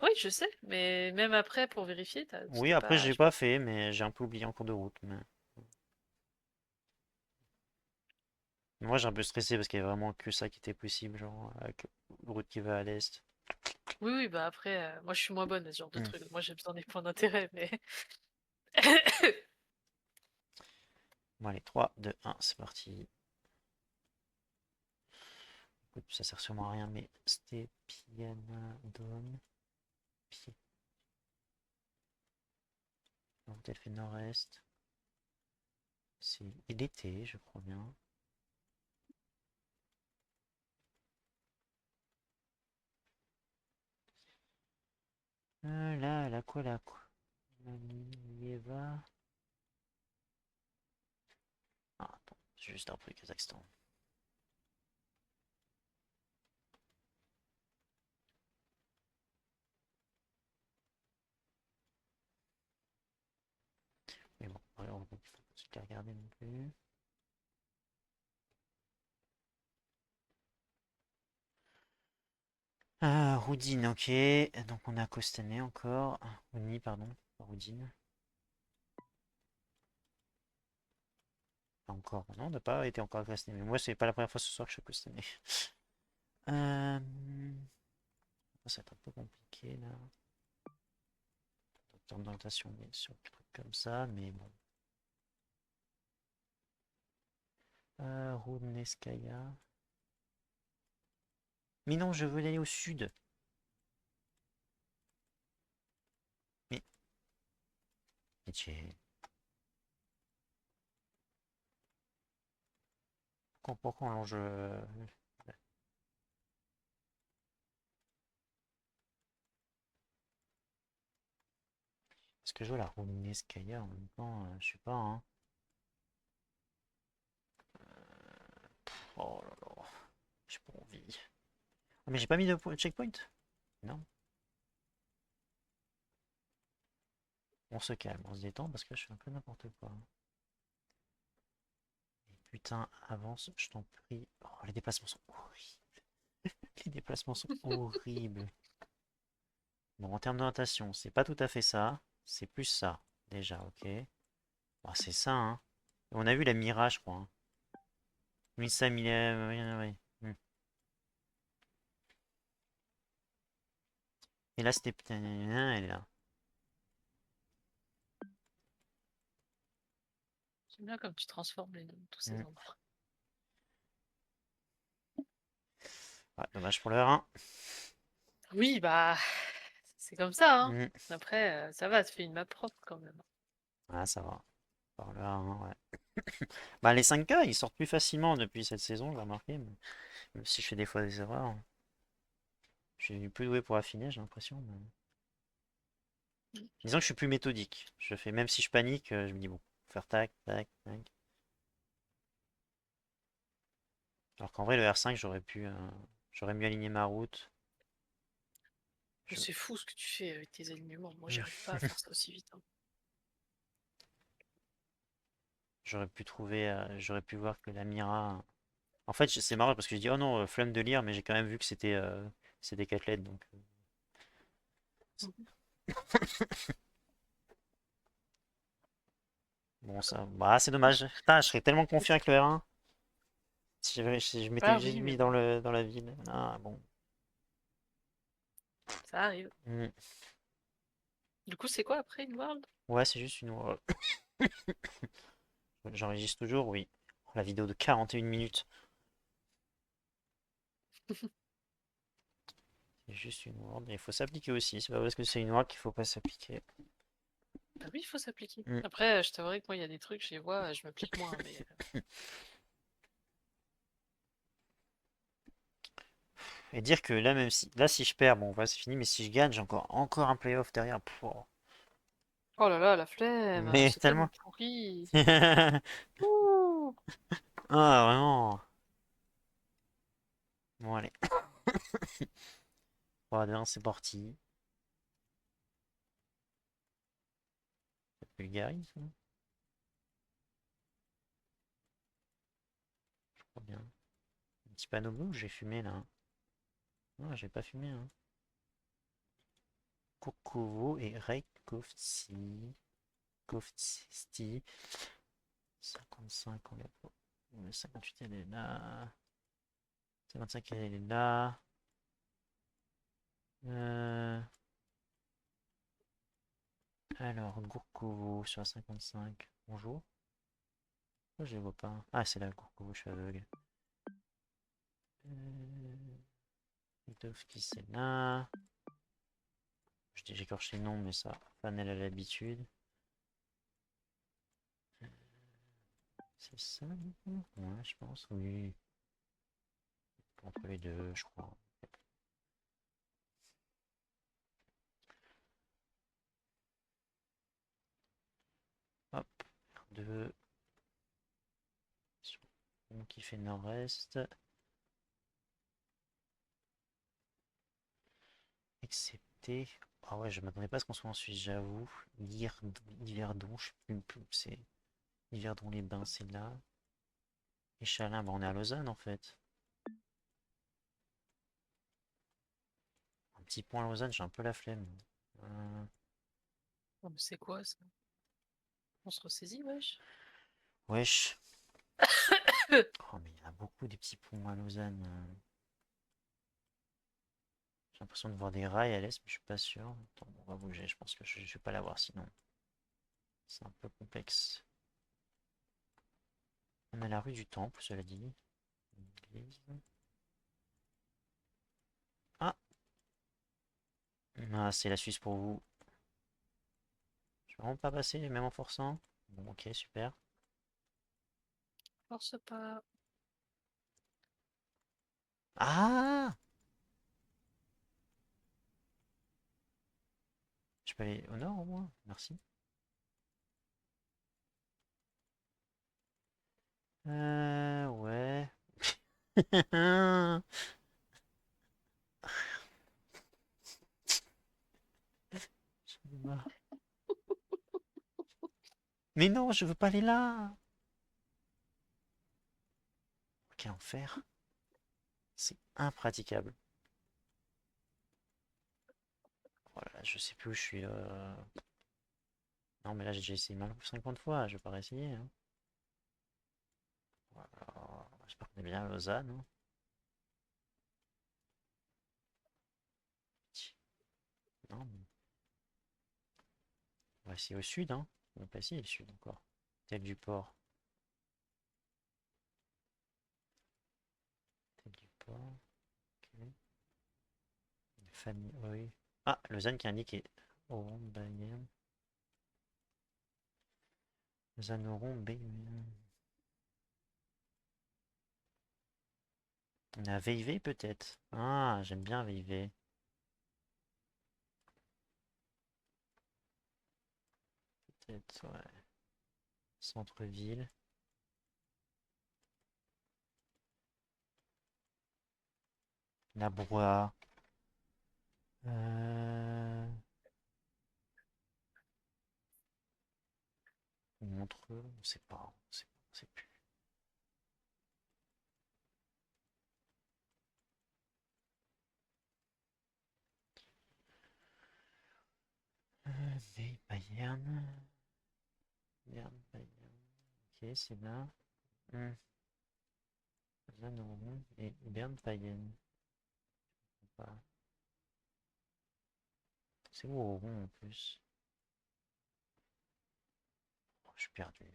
Oui, je sais, mais même après, pour vérifier,
Oui,
c'était
après, je
pas.
l'ai pas fait, mais j'ai un peu oublié en cours de route. Moi, j'ai un peu stressé parce qu'il y avait vraiment que ça qui était possible, genre, avec route qui va à l'est.
Oui, oui, bah après, moi je suis moins bonne à ce genre de
Hmm.
trucs. Moi j'ai besoin des points d'intérêt, mais.
Bon, allez, 3, 2, 1, c'est parti. Écoute, ça sert sûrement à rien, mais Stepianadon. Pied. Donc, elle fait nord-est. C'est l'été, je crois bien. Là, la quoi? Manieva. Ah, attends, j'ai juste appris le Kazakhstan. Mais bon, ouais, on va pas tout regarder non plus. Ah, Roudine, ok. Donc on a Kostané encore. Rouni, pardon, pas Roudine. Pas encore. Non, on n'a pas été encore à Kostané. Mais moi, c'est pas la première fois ce soir que je suis à Kostané. Euh... Ça va être un peu compliqué là. En d'orientation, bien sûr, des trucs comme ça, mais bon. Roudneskaya. Mais non, je veux aller au sud. Mais, mais pourquoi on longe est-ce que je veux la Roudneskaya en même temps, je sais pas, hein. Oh là là, j'ai pas envie. Ah, mais j'ai pas mis de checkpoint? Non. On se calme, on se détend parce que je fais un peu n'importe quoi. Et putain, avance, je t'en prie. Oh, les déplacements sont horribles. Les déplacements sont horribles. Bon, en termes d'orientation, c'est pas tout à fait ça. C'est plus ça, déjà, ok. Bon, c'est ça, hein. On a vu la Mira, je crois, hein. Missa, Mila, oui. Hmm. Et là, c'était. Elle est là.
J'aime bien comme tu transformes les noms de tous ces
Hmm.
endroits.
Ouais, dommage pour l'heure, hein.
Oui, bah, c'est comme ça, hein.
Hmm.
Après, ça va, ça fait une map propre quand même.
Ah, ça va. par là, hein, ouais. Bah, les 5K, ils sortent plus facilement depuis cette saison, j'ai remarqué. Même si je fais des fois des erreurs. Je suis plus doué pour affiner, j'ai l'impression. Disons que je suis plus méthodique. Je fais, même si je panique, je me dis bon, faire tac, tac, tac. Alors qu'en vrai, le R5, j'aurais mieux aligné ma route.
Mais
Je-
c'est fou ce que tu fais avec tes alignements. Moi, j'arrive pas à faire ça aussi vite, hein.
j'aurais pu voir que la Mira. En fait, c'est marrant parce que je dis oh non, flemme de lire, mais j'ai quand même vu que c'était 4 lettres, donc.
Mhm.
Bon, ça, bah, c'est dommage. Putain, je serais tellement confiant avec le R1 si je m'étais
Ah
juste
oui, mais
mis
bon,
dans la ville. Ah, bon.
ça arrive.
Hmm.
Du coup, c'est quoi après une world?
Ouais, c'est juste une. J'enregistre toujours, oui. La vidéo de 41 minutes. C'est juste une word. Il faut s'appliquer aussi. C'est pas parce que c'est une word qu'il faut pas s'appliquer.
Bah oui, il faut s'appliquer.
Hmm.
Après, je t'avouerai que moi, il y a des trucs, je les vois, je m'applique moins, mais
Et dire que là, même si. Là, si je perds, bon, voilà, c'est fini. Mais si je gagne, j'ai encore un playoff derrière. Oh.
oh là là, la flemme,
Mais
c'est tellement
tellement.
pourri.
Ah,
Ouh.
vraiment. Bon, allez. 3-2-1, c'est parti. Vulgarisme. Je crois bien. Un petit panneau bleu, j'ai fumé là. Non, j'ai pas fumé. Hein. Kokovo et Reykjavik. Kofti. 55, on l'a pas. Le 58, elle est là. 55, elle est là. Euh, alors, Gourkovo sur la 55. Bonjour. Pourquoi je les vois pas? Ah, c'est là, Gourkovo, je suis aveugle. Litovski, c'est là. J'écorche les noms, mais ça, Fanel a l'habitude. C'est ça, du coup? Ouais, je pense, oui. Entre les deux, je crois. Hop, deux. Qui fait nord-est. Excepté. Ah ouais, je m'attendais pas à ce qu'on soit en Suisse, j'avoue. Yverdon, je sais plus, c'est. Yverdon-les-Bains, c'est là. Et Chalin, bah on est à Lausanne en fait. Un petit point à Lausanne, j'ai un peu la flemme. Euh,
Oh, mais c'est quoi ça? On se ressaisit, wesh.
Wesh. Oh, mais il y en a beaucoup des petits ponts à Lausanne. J'ai l'impression de voir des rails à l'est, mais je suis pas sûr. Attends, on va bouger, je pense que je vais pas l'avoir sinon. C'est un peu complexe. On a la rue du Temple, cela dit. L'église. Ah! Ah, c'est la Suisse pour vous. Je vais vraiment pas passer, même en forçant. Bon, ok, super.
Force pas.
Ah! Je peux aller au nord au moins? Merci. Ouais. Mais non, je veux pas aller là. Quel enfer. C'est impraticable. Voilà, je sais plus où je suis. Non, mais là j'ai déjà essayé mal 50 fois. Je vais pas réessayer. Hein. Voilà. J'espère qu'on est bien à Lausanne. Hein. Non, mais on va essayer au sud. Hein. On va pas essayer le sud encore. Tel du port. Tel du port. Ok. Famille. Oui. Ah, Lausanne qui est indiqué. Oh, Bayern. Zanoron, B. On a VIV peut-être. Ah, j'aime bien VIV. Peut-être, ouais. Centre-ville. La Broye. Euh... Montreux, on sait pas. On sait plus. Bayern. Bayern, Bayern. Ok, c'est là. Hmm. Zanoron et Bern-Bayern. Voilà. C'est où au rond en plus? Oh, je suis perdu.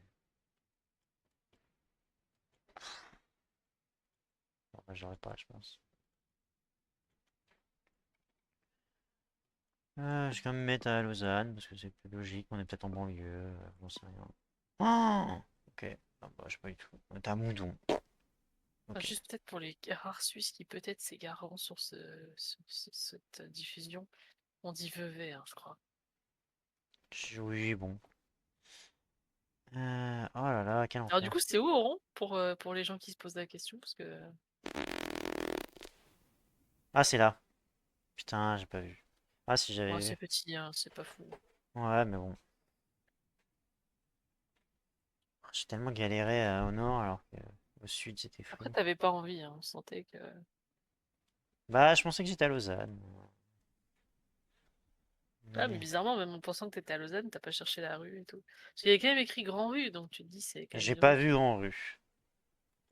Bon, bah, j'aurais pas, je pense. Je vais quand même mettre à Lausanne parce que c'est plus logique. On est peut-être en banlieue. J'en sais rien. Oh, ok. Ah bah, je sais pas du tout. On est à Moudon.
Enfin,
Ok.
juste peut-être pour les rares Suisses qui peut-être s'égareront sur cette diffusion. On dit Vevey, hein, je crois.
Oui, bon. Oh là là, quel
Alors du
enfer.
coup, c'était où Oran pour les gens qui se posent la question, parce que
Ah, c'est là. Putain, j'ai pas vu. Ah, si
bon,
j'avais vu.
c'est petit, hein, c'est pas fou.
Ouais, mais bon. J'ai tellement galéré au nord alors que au sud c'était
Après,
fou.
t'avais pas envie, hein, on sentait que.
Bah, je pensais que j'étais à Lausanne.
Ah, mais
Mais
bizarrement, même en pensant que t'étais à Lausanne, t'as pas cherché la rue et tout. Parce qu'il y a quand même écrit Grand Rue, donc tu te dis c'est quand même
j'ai
une
pas
rue.
vu Grand Rue.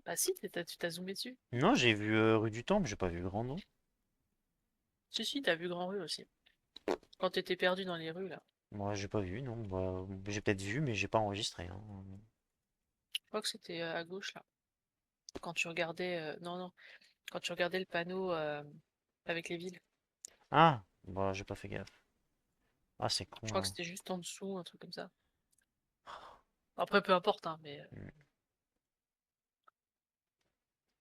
Bah si, tu t'as zoomé dessus.
Non, j'ai vu rue du Temple, j'ai pas vu Grand Nom.
Si, si, t'as vu Grand Rue aussi. Quand t'étais perdu dans les rues, là.
Moi, j'ai pas vu, non. Bah, j'ai peut-être vu, mais j'ai pas enregistré, hein.
Je crois que c'était à gauche, là. Quand tu regardais. Non, non. Quand tu regardais le panneau avec les villes.
Ah, bah, j'ai pas fait gaffe. Ah, c'est
Je
con,
crois que
hein.
c'était juste en dessous, un truc comme ça. Après, peu importe, hein, mais
Hmm.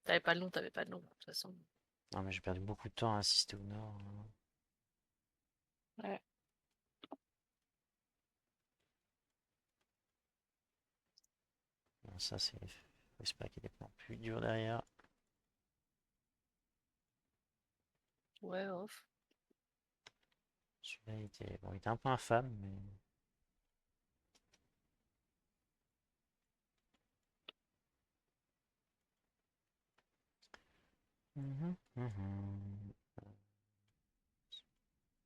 t'avais pas le nom, t'avais pas le nom, de toute façon.
Non, mais j'ai perdu beaucoup de temps à assister au nord, hein.
Ouais.
Bon, ça, c'est. J'espère qu'il y a des plans plus durs derrière.
Ouais, off.
Celui-là, il était... Bon, il était un peu infâme, mais. Mhm, mhm.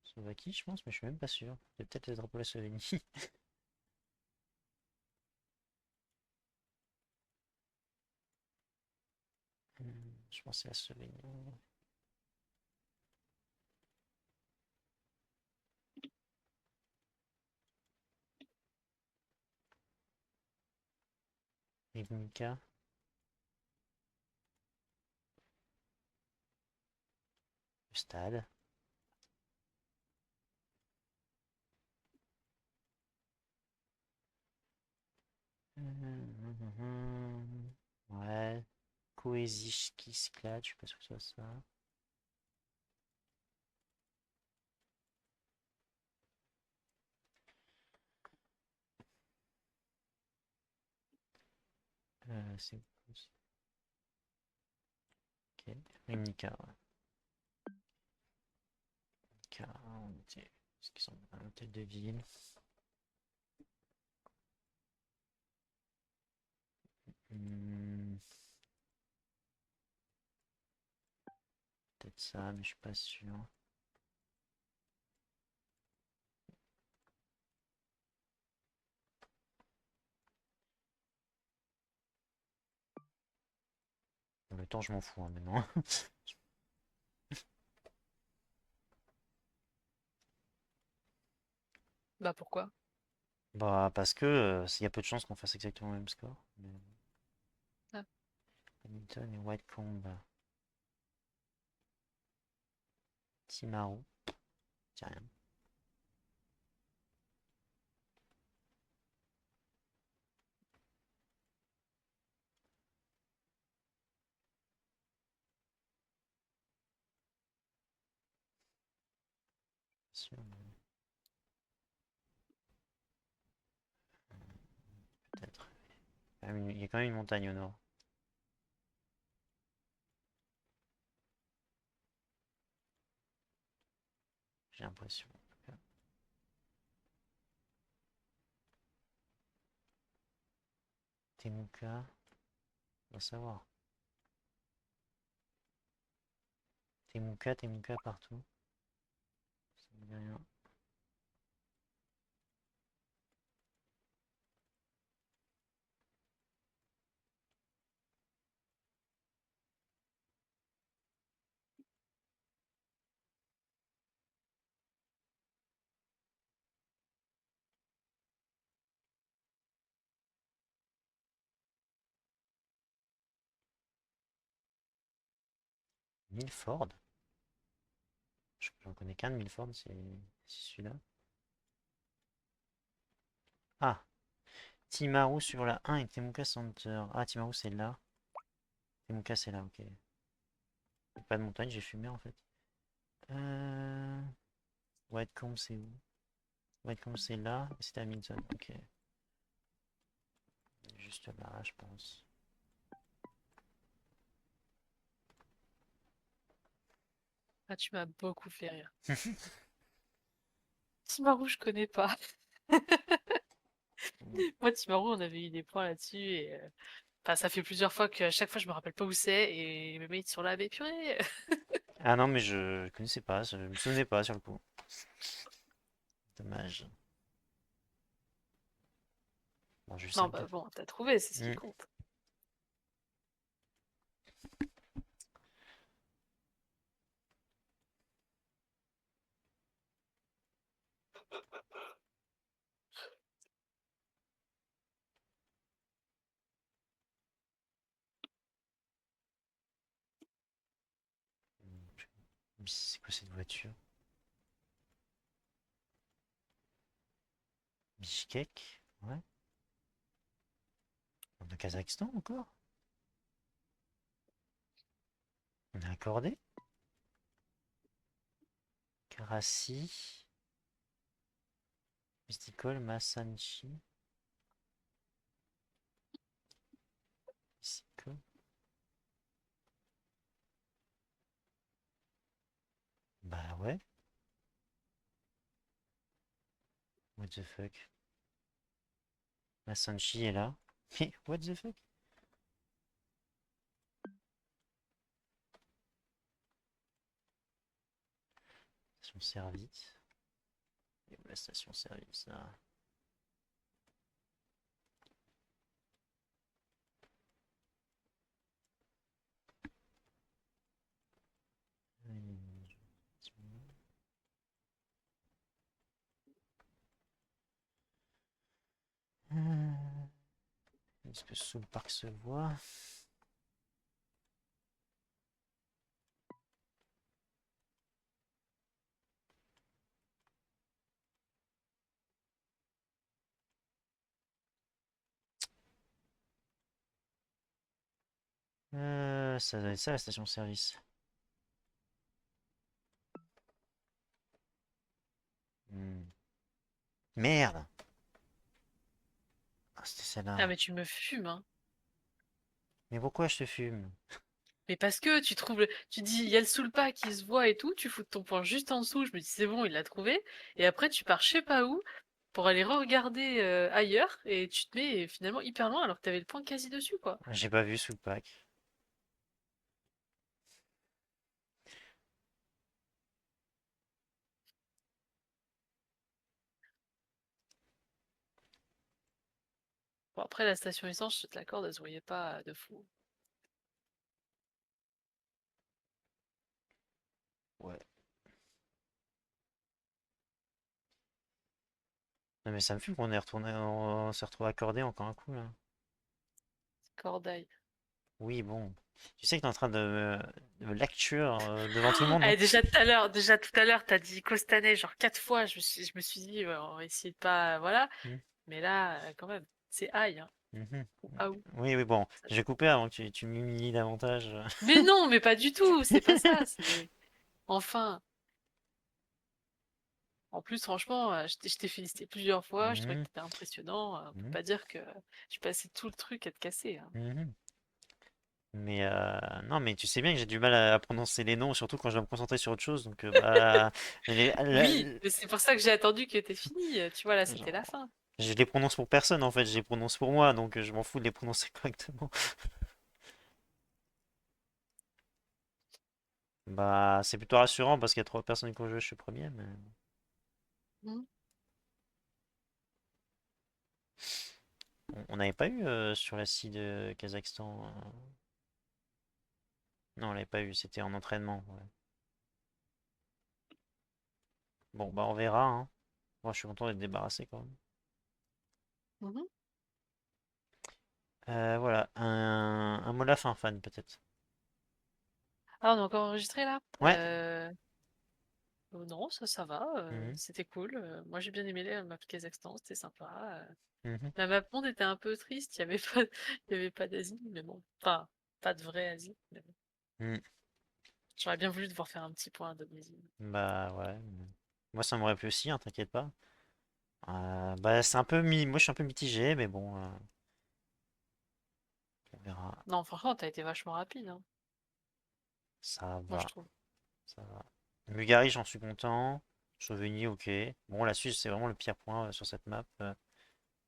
Slovaquie, je pense, mais je suis même pas sûr. C'est peut-être le drapeau de la Slovénie. Je pense que c'est la Slovénie. Rivnica, le stade. Ouais. Koeziski Sklad, je suis pas sûr que ce soit ça. C'est ok. Rivnica, ouais. Rivnica, on était. Est-ce qu'ils sont à l'hôtel de ville? Hmm, peut-être ça, mais je suis pas sûr. Bon, le temps, je m'en fous hein, maintenant.
Bah pourquoi?
Bah, parce que il y a peu de chances qu'on fasse exactement le même score. Mais...
Ah.
Hamilton et Whitecomb. Timaru, c'est rien. sûr, peut-être. Il y a quand même une montagne au nord. J'ai l'impression. Temuka, on va savoir. Temuka, Temuka partout. Ça me dit rien. 1000 J'en connais qu'un de Milford, c'est celui-là. Ah, Timaru sur la 1 et Temuka Center. Ah, Timaru c'est là. Temuka c'est là, ok. Pas de montagne, j'ai fumé en fait. Euh... Whitecomb c'est où? Whitecomb c'est là, et c'était Hamilton, ok. Juste là, je pense.
Ah, tu m'as beaucoup fait rire. Timaru, je connais pas. Moi, Timaru, on avait eu des points là-dessus et enfin, ça fait plusieurs fois qu'à chaque fois, je me rappelle pas où c'est et mes mates sont là, mais purée!
Ah non, mais je connaissais pas, je me souvenais pas sur le coup. Dommage. Bon, je sais
Non,
le
bah
cas.
bon, t'as trouvé, c'est ce qui
Hmm.
compte.
C'est quoi cette voiture? Bishkek? Ouais. De Kazakhstan encore? On est accordé? Karasi? Mystical, Masanchi? Mystical? Bah ouais. What the fuck? Masanchi est là. Mais what the fuck? Station service. Et où la station service là? Est-ce que sous le parc se voit? Ça doit être ça la station service. Hmm. Merde! Ah, c'était
Ah,
celle-là.
mais tu me fumes, hein.
Mais pourquoi je te fume?
Mais parce que tu trouves, tu dis, il y a le Soulpa qui se voit et tout, tu fous ton point juste en dessous, je me dis, c'est bon, il l'a trouvé. Et après, tu pars je sais pas où pour aller re-regarder ailleurs et tu te mets finalement hyper loin alors que t'avais le point quasi dessus, quoi.
J'ai pas vu sous le pack.
Bon, après, la station essence, je te l'accorde, elle se voyait pas de fou.
Ouais. Non mais ça me fume qu'on est retourné, on s'est retrouvé accordé encore un coup là.
Cordaille.
Oui, bon. Tu sais que t'es en train de me lecture devant tout le monde, non?
Allez, déjà tout à l'heure, t'as dit Costanet genre 4 fois. Je me suis dit, ouais, on va essayer de pas, voilà.
Hmm,
Mais là, quand même, c'est aïe, hein.
mhm.
Ou aou.
Oui, oui, bon. J'ai coupé avant que tu m'humilies davantage.
Mais non, mais pas du tout, c'est pas ça. Enfin, En plus, franchement, je t'ai félicité plusieurs fois, je trouvais que
Mhm,
t'étais impressionnant. On peut
mhm,
pas dire que j'ai passé tout le truc à te casser, hein.
mhm. Mais non, mais tu sais bien que j'ai du mal à prononcer les noms, surtout quand je dois me concentrer sur autre chose. Donc, bah,
Oui, mais c'est pour ça que j'ai attendu que t'aies fini. Tu vois, là, c'était la
genre,
fin.
je les prononce pour personne en fait, je les prononce pour moi, donc je m'en fous de les prononcer correctement. Bah, c'est plutôt rassurant parce qu'il y a trois personnes qui ont joué, je suis premier, mais
Mhm.
on n'avait pas eu sur la scie de Kazakhstan. Non, on l'avait pas eu, c'était en entraînement. Ouais. Bon, bah, on verra, hein. Moi, je suis content d'être débarrassé quand même.
Mhm.
Voilà, un mot de la fin, fan, peut-être.
Ah, on a encore enregistré là?
Ouais.
Non, ça va,
Mhm,
c'était cool. Moi, j'ai bien aimé la map Kazakhstan, c'était sympa.
mhm,
La map monde était un peu triste, il y avait pas d'Asie, mais bon, enfin, pas de vraie Asie. Mais bon.
mhm.
J'aurais bien voulu devoir faire un petit point Indonésie.
Bah, ouais. Moi, ça m'aurait plu aussi, hein, t'inquiète pas. Bah, c'est un peu moi, je suis un peu mitigé, mais bon, on verra.
Non, franchement, t'as été vachement rapide, hein,
Ça
moi je
va,
trouve.
ça va. Mugari, j'en suis content. Chauvigny, ok. Bon, la Suisse, c'est vraiment le pire point sur cette map.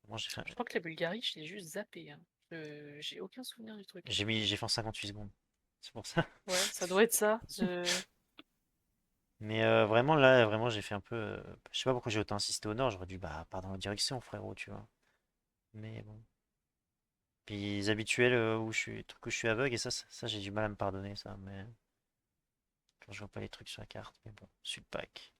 Moi,
Je crois que la Bulgarie, je l'ai juste zappé, hein. J'ai aucun souvenir du truc.
j'ai fait en 58 secondes. C'est pour ça.
Ouais, ça doit être ça.
Mais vraiment, là, vraiment, j'ai fait un peu. Je sais pas pourquoi j'ai autant insisté au nord. J'aurais dû, bah, pas dans la direction, frérot, tu vois. Mais bon. Puis les habituels où je suis, trucs où je suis aveugle, et ça, j'ai du mal à me pardonner, ça. Mais quand je vois pas les trucs sur la carte. Mais bon, sud pack.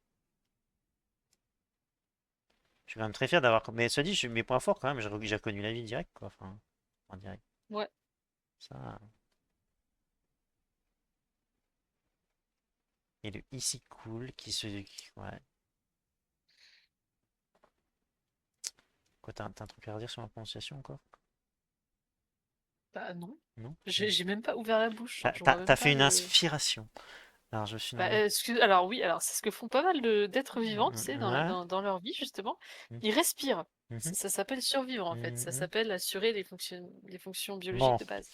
Je suis quand même très fier d'avoir. Mais cela dit, mes points forts quand même, j'ai reconnu la vie direct, quoi. Enfin, en direct.
Ouais.
Ça. Et le ici cool Ouais. Quoi, t'as un truc à redire sur ma prononciation encore?
Bah non.
Non?
J'ai même pas ouvert la bouche, genre,
T'as
je
t'as-
vois même
t'as fait
pas
une
le.
inspiration. Alors, je suis
Bah,
navré.
alors oui, alors c'est ce que font pas mal d'êtres vivants, tu sais,
Ouais.
dans leur vie, justement.
Mhm,
Ils respirent.
mhm,
Ça s'appelle survivre, en fait. Ça
mhm.
s'appelle assurer les fonctions biologiques
Bon,
de base.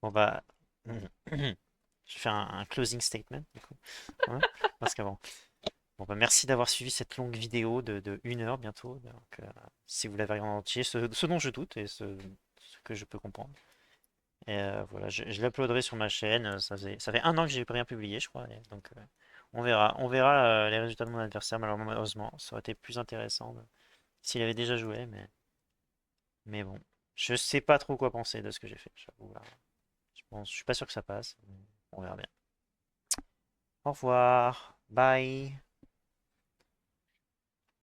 bon bah, je vais faire un closing statement du coup. Ouais, parce que bon, bon bah, merci d'avoir suivi cette longue vidéo de 1 heure bientôt. Donc, si vous l'avez regardé en entier, ce dont je doute et ce que je peux comprendre. Et voilà, je l'uploaderai sur ma chaîne. Ça fait 1 an que j'ai rien publié, je crois. Et donc, on verra les résultats de mon adversaire. Malheureusement, ça aurait été plus intéressant s'il avait déjà joué, mais bon, je sais pas trop quoi penser de ce que j'ai fait. J'avoue, là. Je suis pas sûr que ça passe. Mais on verra bien. Au revoir. Bye.